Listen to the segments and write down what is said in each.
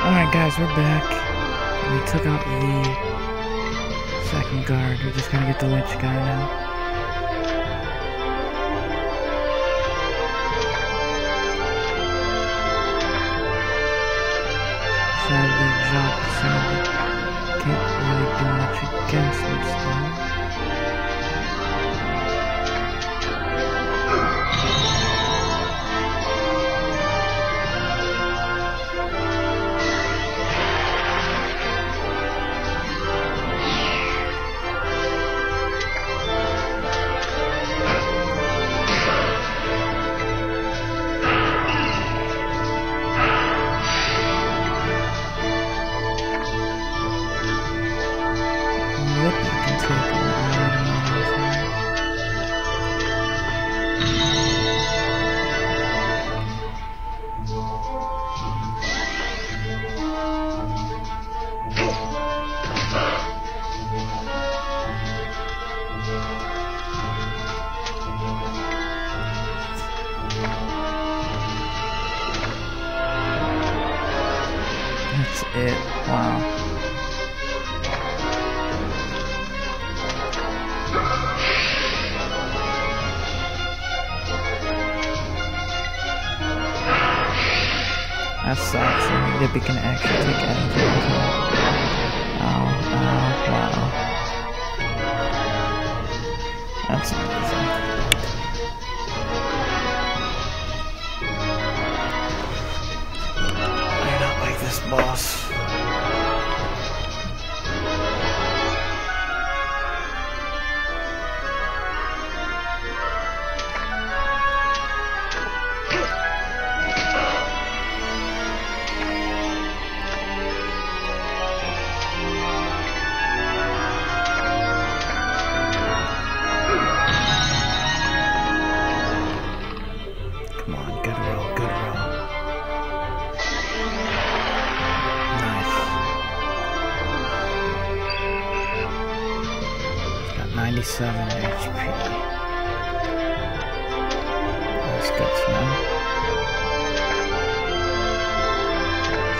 Alright guys, we're back. We took out the second guard. We just gotta get the witch guy now. Sadly, can't really do much against him still. That's it. Wow. That sucks. Lippy can actually take anything. Oh, wow. That's amazing. I do not like this boss. Come on, good roll, good roll. Nice. He's got 97 HP. That's good to know.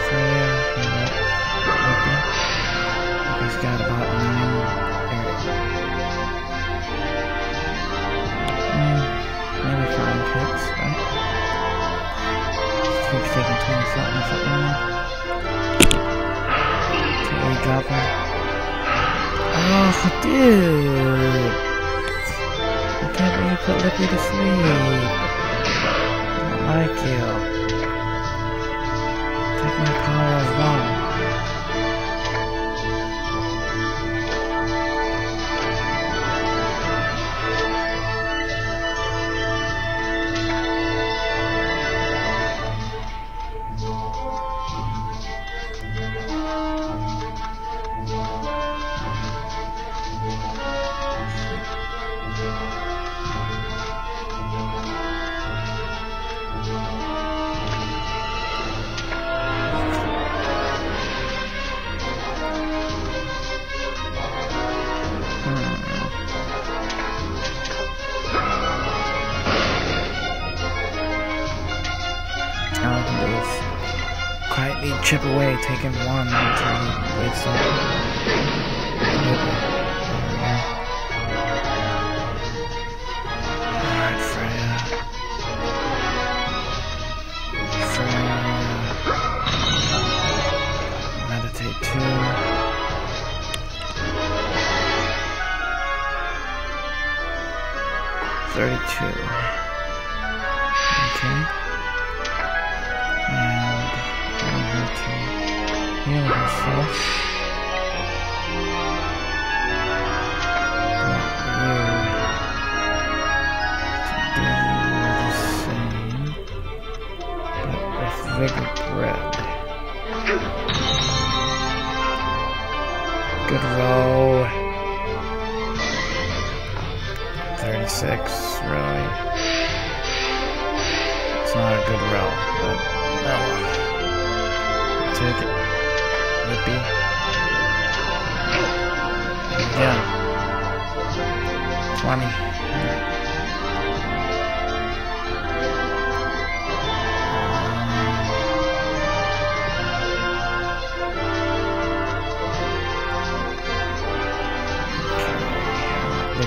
Freya, he's got about 9 maybe 5 hits, right? Keeps taking 20 something. Till we drop him. Oh, dude! I can't really put Lippy to sleep. I don't like you. Take my power as well. All I can do is quietly chip away, taking one until he wakes up. Alright, Freya. Meditate too. $32. Okay. And I'm going to heal herself. Vigor bread. Good roll. 36, really. It's not a good roll, but oh, take it. Lippy. Again. 20.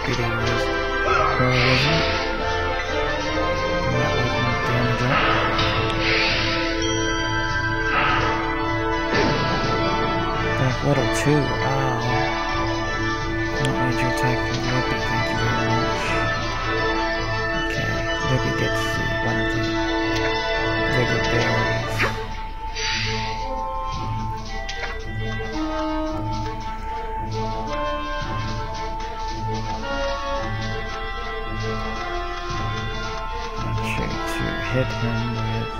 Lippy to use heroism. Bring that weapon damage up. Back little too. Oh. Not major attack from Lippy, thank you very much. Okay, Lippy gets one of the vigor berries. Hit him with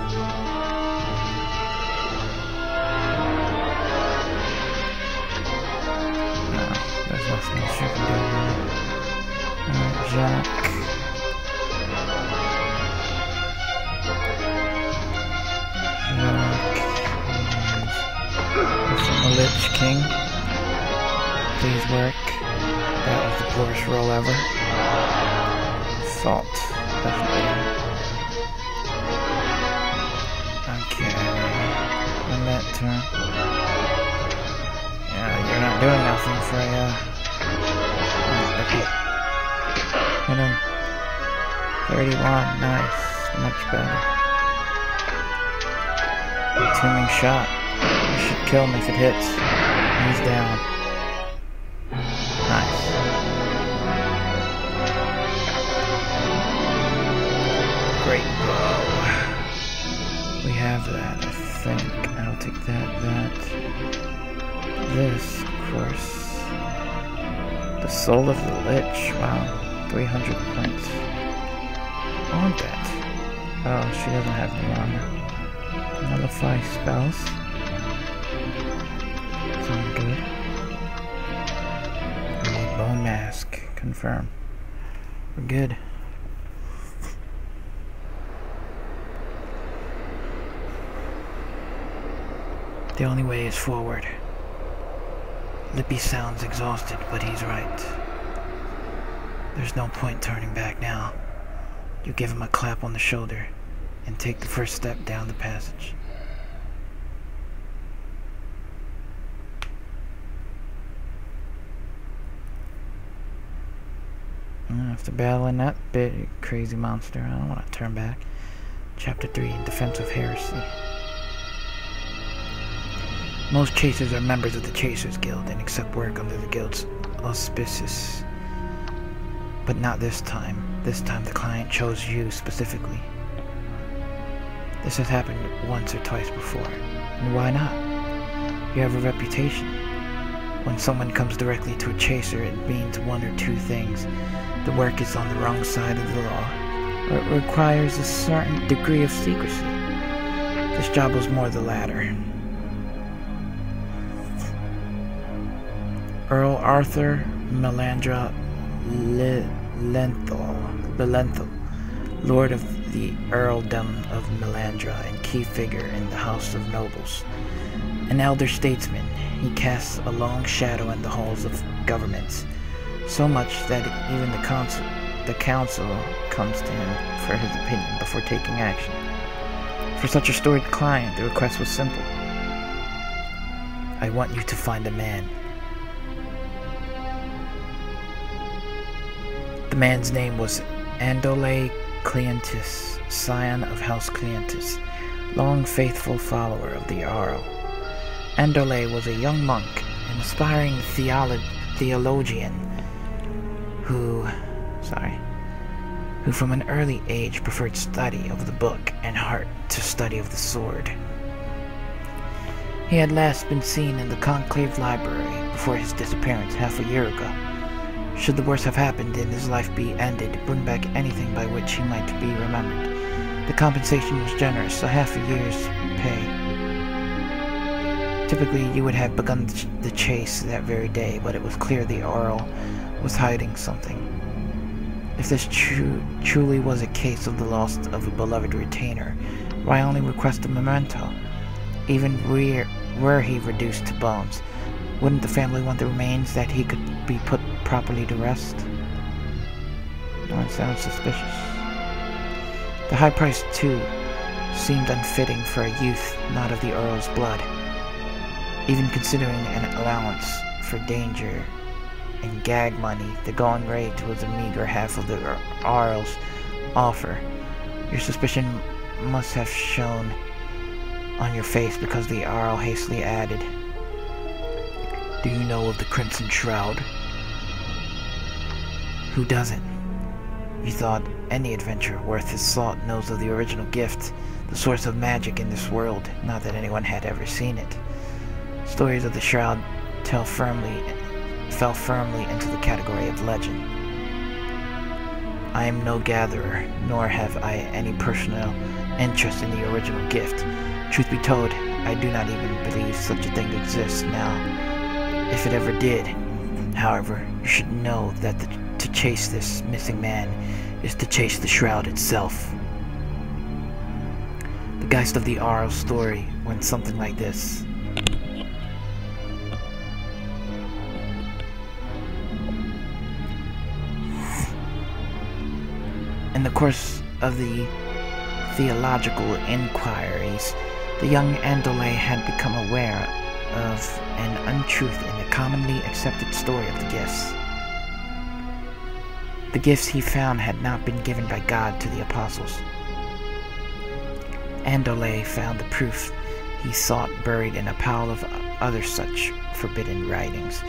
no, there's nothing else you can do here. Jack. From the Lich King. Please work. That was the poorest roll ever. Salt, definitely. On that turn. Yeah, you're not doing nothing for you. Oh, okay. Hit him. 31, nice. Much better. Teaming shot. You should kill him if it hits. He's down. Nice. Great bow. We have that, I think. I'll take that. This, of course. The Soul of the Lich. Wow. 300 points. I want that. Oh, she doesn't have any armor. Nullify spells. Sounds good. Bone mask. Confirm. We're good. The only way is forward. Lippy sounds exhausted, but he's right. There's no point turning back now. You give him a clap on the shoulder and take the first step down the passage. After battling that big crazy monster, I don't want to turn back. Chapter 3, Defense of Heresy. Most chasers are members of the Chasers Guild and accept work under the guild's auspices. But not this time. This time the client chose you specifically. This has happened once or twice before. And why not? You have a reputation. When someone comes directly to a chaser, it means one or two things. The work is on the wrong side of the law, or it requires a certain degree of secrecy. This job was more the latter. Earl Arthur Melandra Belenthal, Lord of the Earldom of Melandra and key figure in the House of Nobles. An elder statesman, he casts a long shadow in the halls of governments, so much that even the council comes to him for his opinion before taking action. For such a storied client, the request was simple. I want you to find a man. The man's name was Andole Cleantis, scion of House Cleantis, long faithful follower of the Jarl. Andole was a young monk, an aspiring theologian who from an early age preferred study of the book and heart to study of the sword. He had last been seen in the Conclave Library before his disappearance half a year ago. Should the worst have happened and his life be ended, bring back anything by which he might be remembered. The compensation was generous, a half a year's pay. Typically, you would have begun the chase that very day, but it was clear the Jarl was hiding something. If this truly was a case of the loss of a beloved retainer, why only request a memento? Even were he reduced to bones, wouldn't the family want the remains that he could be put properly to rest? No, it sounds suspicious. The high price, too, seemed unfitting for a youth not of the Earl's blood. Even considering an allowance for danger and gag money, the going rate was a meager half of the Arl's offer. Your suspicion must have shown on your face because the Arl hastily added, "Do you know of the Crimson Shroud?" Who doesn't? You thought any adventurer worth his salt knows of the original gift, the source of magic in this world, not that anyone had ever seen it. Stories of the Shroud fell firmly into the category of legend. I am no gatherer, nor have I any personal interest in the original gift. Truth be told, I do not even believe such a thing exists now. If it ever did, however, you should know that to chase this missing man is to chase the Shroud itself. The Geist of the Arl story went something like this. In the course of the theological inquiries, the young Andole had become aware of an untruth in the commonly accepted story of the gifts. The gifts he found had not been given by God to the apostles. Andole found the proof he sought buried in a pile of other such forbidden writings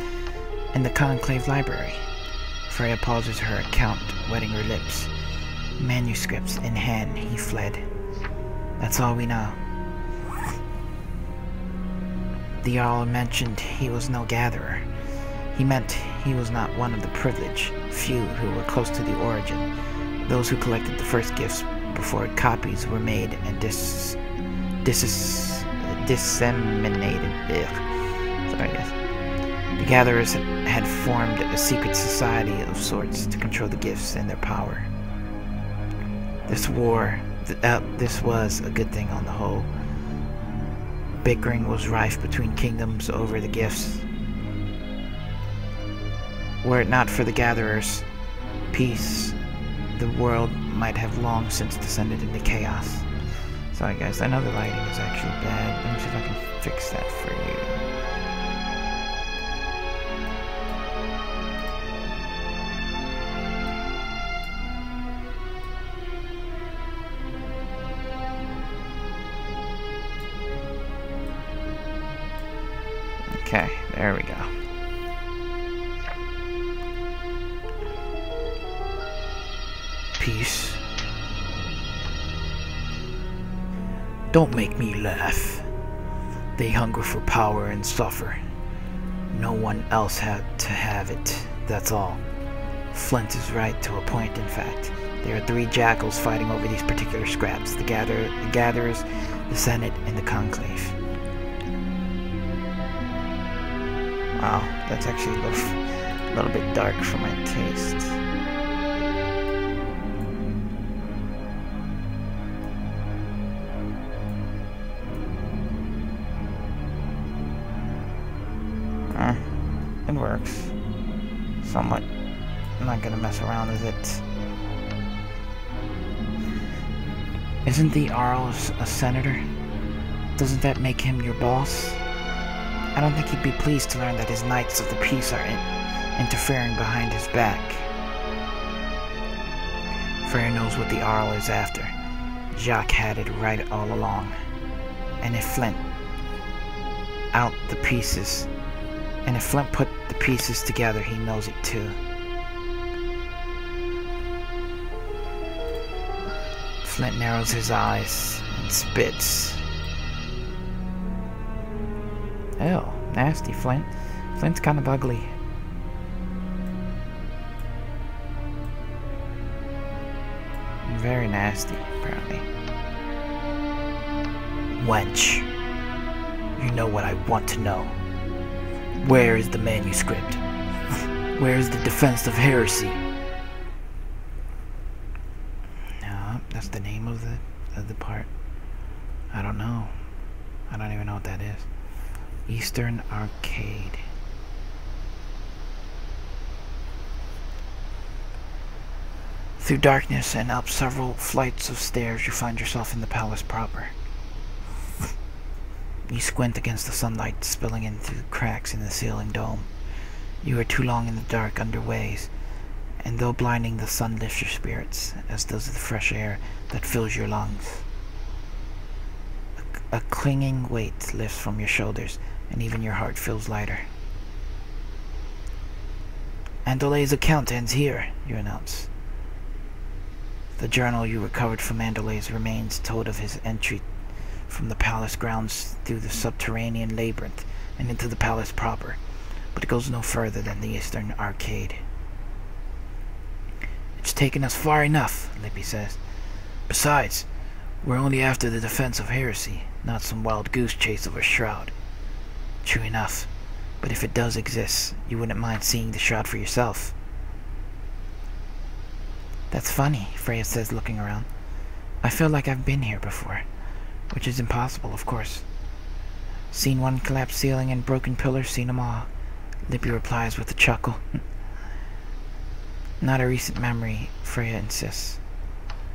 in the conclave library. Freya pauses her account, wetting her lips. Manuscripts in hand, he fled. That's all we know. The Jarl mentioned he was no gatherer. He meant he was not one of the privileged few who were close to the origin, those who collected the first gifts before copies were made and disseminated. Sorry, guys. The gatherers had formed a secret society of sorts to control the gifts and their power. This was a good thing on the whole. Bickering was rife between kingdoms over the gifts. Were it not for the gatherers' peace, the world might have long since descended into chaos. Sorry guys, I know the lighting is actually bad. Let me see if I can fix that for you. Okay, there we go. Peace. Don't make me laugh. They hunger for power and suffer. No one else had to have it, that's all. Flint is right to a point, in fact. There are three jackals fighting over these particular scraps. The gatherers, the Senate, and the Conclave. Wow, that's actually a little bit dark for my taste. It works. Somewhat. I'm not gonna mess around with it. Isn't the Jarl a senator? Doesn't that make him your boss? I don't think he'd be pleased to learn that his Knights of the Peace are interfering behind his back. Freya knows what the Jarl is after. Jacques had it right all along. And if Flint put the pieces together, he knows it too. Flint narrows his eyes and spits. Ew, nasty, Flint. Flint's kind of ugly. Very nasty, apparently. Wench, you know what I want to know. Where is the manuscript? Where is the defense of heresy? No, that's the name of the part. I don't know. I don't even know what that is. Eastern Arcade. Through darkness and up several flights of stairs, you find yourself in the palace proper. You squint against the sunlight spilling in through cracks in the ceiling dome. You are too long in the dark underways, and though blinding, the sun lifts your spirits, as does the fresh air that fills your lungs. A clinging weight lifts from your shoulders, and even your heart feels lighter. Andole's account ends here, you announce. The journal you recovered from Andole's remains told of his entry from the palace grounds through the subterranean labyrinth and into the palace proper, but it goes no further than the eastern arcade. It's taken us far enough, Lippy says. Besides, we're only after the defense of heresy, not some wild goose chase of a shroud. True enough, but if it does exist, you wouldn't mind seeing the shroud for yourself. That's funny, Freya says, looking around. I feel like I've been here before, which is impossible, of course. Seen one collapsed ceiling and broken pillars, seen them all, Lippy replies with a chuckle. Not a recent memory, Freya insists.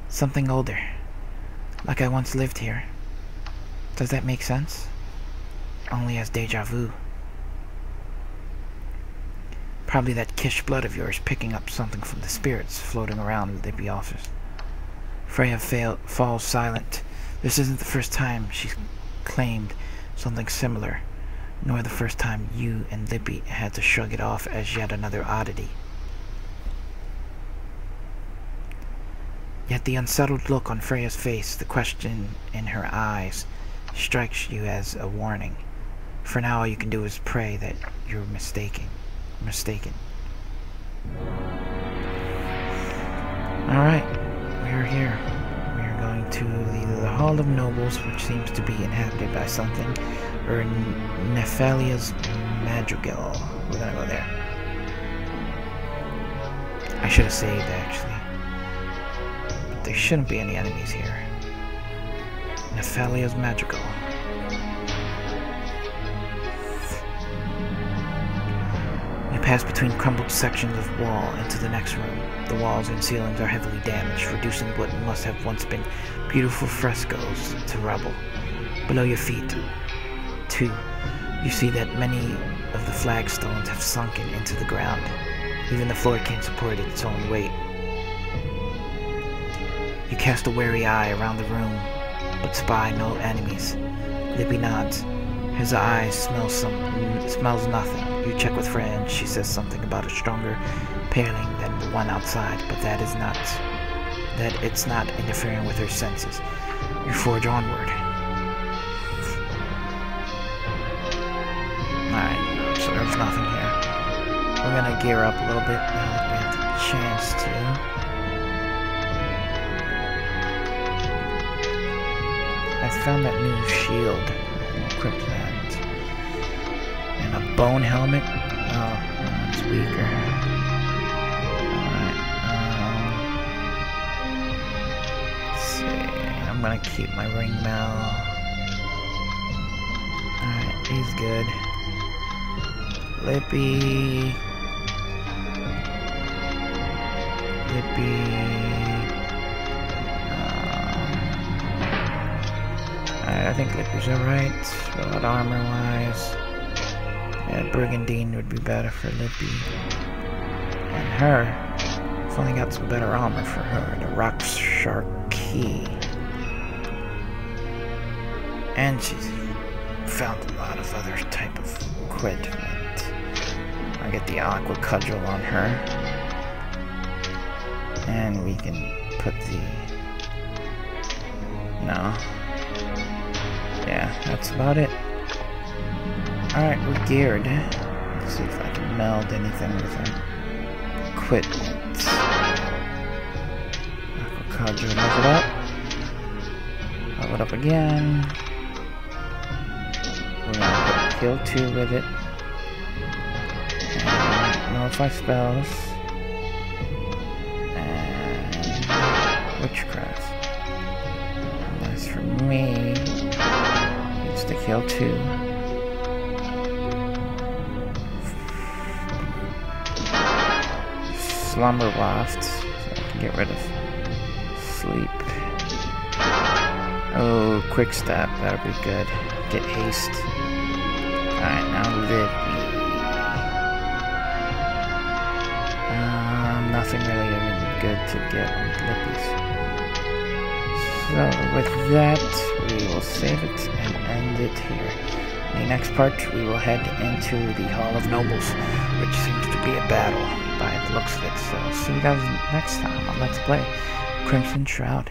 Something older. Like I once lived here. Does that make sense? Only as deja vu. Probably that Kish blood of yours picking up something from the spirits floating around, Lippy offers. Freya falls silent. This isn't the first time she's claimed something similar, nor the first time you and Lippy had to shrug it off as yet another oddity. Yet the unsettled look on Freya's face, the question in her eyes, strikes you as a warning. For now, all you can do is pray that you're mistaken. Alright, we are here. We are going to either the Hall of Nobles, which seems to be inhabited by something, or Nephalia's Madrigal. We're gonna go there. I should have saved, actually. But there shouldn't be any enemies here. Nephalia's Madrigal. Pass between crumbled sections of wall into the next room. The walls and ceilings are heavily damaged, reducing what must have once been beautiful frescoes to rubble. Below your feet, too, you see that many of the flagstones have sunken into the ground. Even the floor can't support its own weight. You cast a wary eye around the room, but spy no enemies. Lippy nods. His eyes smells nothing. You check with Freya and she says something about a stronger paling than the one outside, but that it's not interfering with her senses. You forge onward. Alright, so there's nothing here. We're gonna gear up a little bit now that we have the chance to. I found that new shield. Equip that. And a bone helmet. Oh, it's weaker. Alright. Let's see. I'm gonna keep my ring mail. Alright, he's good. Lippy. I think Lippy's alright, but armor-wise, yeah, Brigandine would be better for Lippy. And her, I've only got some better armor for her, the Rock Shark Key. And she's found a lot of other type of equipment. I'll get the Aqua Cudgel on her. And we can put the... No. Yeah, that's about it. Alright, we're geared. Let's see if I can meld anything with our equipment. Aquacadra, level it up. Level it up again. We're gonna put kill 2 with it. And nullify spells. And witchcraft. And as for me, to kill 2. Slumber Waft, so I can get rid of sleep. Oh, quick step, that'll be good. Get haste. Alright, now Lippy. nothing really even good to get on Lippy's. So with that, we will save it and end it here. In the next part, we will head into the Hall of Nobles, which seems to be a battle by the looks of it. So see you guys next time on Let's Play Crimson Shroud.